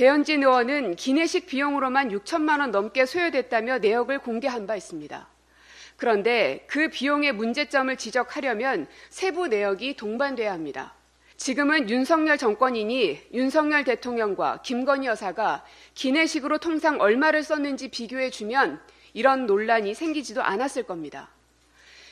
배현진 의원은 기내식 비용으로만 6천만 원 넘게 소요됐다며 내역을 공개한 바 있습니다. 그런데 그 비용의 문제점을 지적하려면 세부 내역이 동반돼야 합니다. 지금은 윤석열 정권이니 윤석열 대통령과 김건희 여사가 기내식으로 통상 얼마를 썼는지 비교해주면 이런 논란이 생기지도 않았을 겁니다.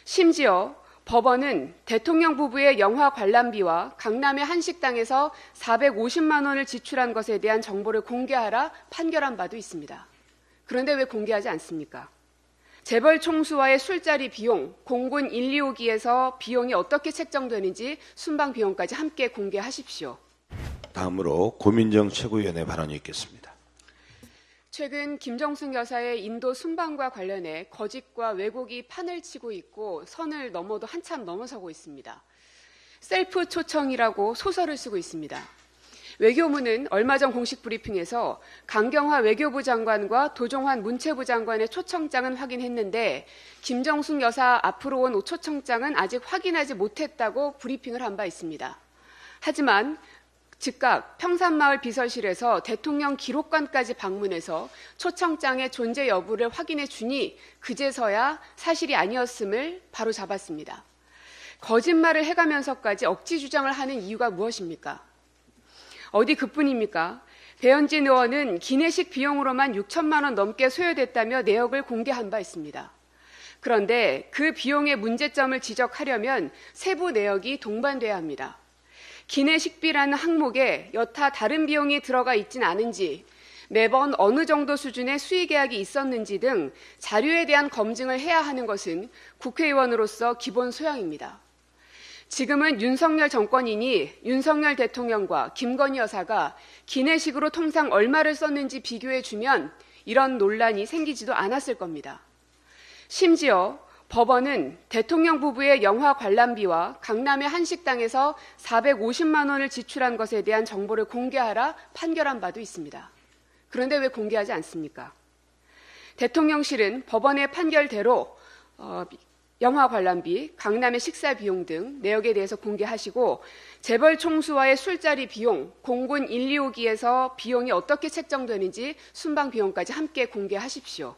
심지어 법원은 대통령 부부의 영화 관람비와 강남의 한 식당에서 450만 원을 지출한 것에 대한 정보를 공개하라 판결한 바도 있습니다. 그런데 왜 공개하지 않습니까? 재벌 총수와의 술자리 비용, 공군 125기에서 비용이 어떻게 책정되는지 순방 비용까지 함께 공개하십시오. 다음으로 고민정 최고위원의 발언이 있겠습니다. 최근 김정숙 여사의 인도 순방과 관련해 거짓과 왜곡이 판을 치고 있고 선을 넘어도 한참 넘어서고 있습니다. 셀프 초청이라고 소설을 쓰고 있습니다. 외교부는 얼마 전 공식 브리핑에서 강경화 외교부 장관과 도종환 문체부 장관의 초청장은 확인했는데 김정숙 여사 앞으로 온 초청장은 아직 확인하지 못했다고 브리핑을 한 바 있습니다. 하지만 즉각 평산마을 비서실에서 대통령 기록관까지 방문해서 초청장의 존재 여부를 확인해 주니 그제서야 사실이 아니었음을 바로 잡았습니다. 거짓말을 해가면서까지 억지 주장을 하는 이유가 무엇입니까? 어디 그뿐입니까? 배현진 의원은 기내식 비용으로만 6천만 원 넘게 소요됐다며 내역을 공개한 바 있습니다. 그런데 그 비용의 문제점을 지적하려면 세부 내역이 동반돼야 합니다. 기내식비라는 항목에 여타 다른 비용이 들어가 있진 않은지, 매번 어느 정도 수준의 수의 계약이 있었는지 등 자료에 대한 검증을 해야 하는 것은 국회의원으로서 기본 소양입니다. 지금은 윤석열 정권이니 윤석열 대통령과 김건희 여사가 기내식으로 통상 얼마를 썼는지 비교해주면 이런 논란이 생기지도 않았을 겁니다. 심지어 법원은 대통령 부부의 영화 관람비와 강남의 한 식당에서 450만 원을 지출한 것에 대한 정보를 공개하라 판결한 바도 있습니다. 그런데 왜 공개하지 않습니까? 대통령실은 법원의 판결대로 영화 관람비, 강남의 식사 비용 등 내역에 대해서 공개하시고 재벌 총수와의 술자리 비용, 공군 125기에서 비용이 어떻게 책정되는지 순방 비용까지 함께 공개하십시오.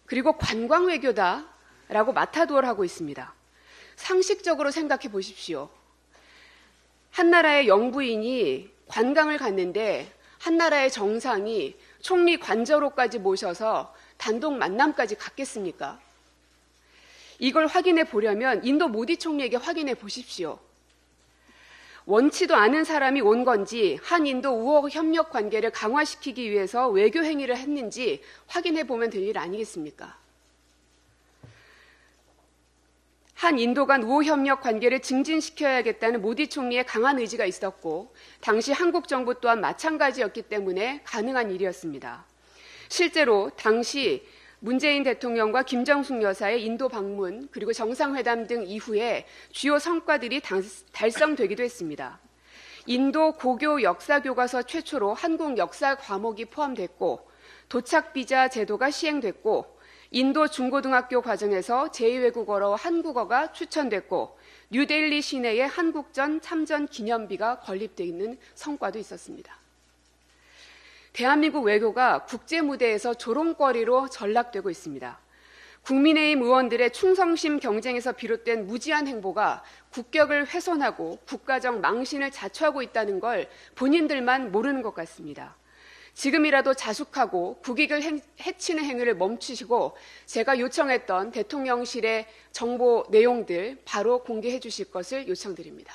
그리고 관광 외교다라고 마타도어를 하고 있습니다. 상식적으로 생각해 보십시오. 한 나라의 영부인이 관광을 갔는데 한 나라의 정상이 총리 관저로까지 모셔서 단독 만남까지 갔겠습니까? 이걸 확인해 보려면 인도 모디 총리에게 확인해 보십시오. 원치도 않은 사람이 온 건지 한인도 우호 협력 관계를 강화시키기 위해서 외교 행위를 했는지 확인해 보면 될 일 아니겠습니까? 한인도 간 우호 협력 관계를 증진시켜야겠다는 모디 총리의 강한 의지가 있었고 당시 한국 정부 또한 마찬가지였기 때문에 가능한 일이었습니다. 실제로 당시 문재인 대통령과 김정숙 여사의 인도 방문 그리고 정상회담 등 이후에 주요 성과들이 달성되기도 했습니다. 인도 고교 역사교과서 최초로 한국 역사 과목이 포함됐고 도착비자 제도가 시행됐고 인도 중고등학교 과정에서 제2외국어로 한국어가 추천됐고 뉴델리 시내에 한국전 참전 기념비가 건립되어 있는 성과도 있었습니다. 대한민국 외교가 국제 무대에서 조롱거리로 전락되고 있습니다. 국민의힘 의원들의 충성심 경쟁에서 비롯된 무지한 행보가 국격을 훼손하고 국가적 망신을 자초하고 있다는 걸 본인들만 모르는 것 같습니다. 지금이라도 자숙하고 국익을 해치는 행위를 멈추시고 제가 요청했던 대통령실의 정보 내용들 바로 공개해 주실 것을 요청드립니다.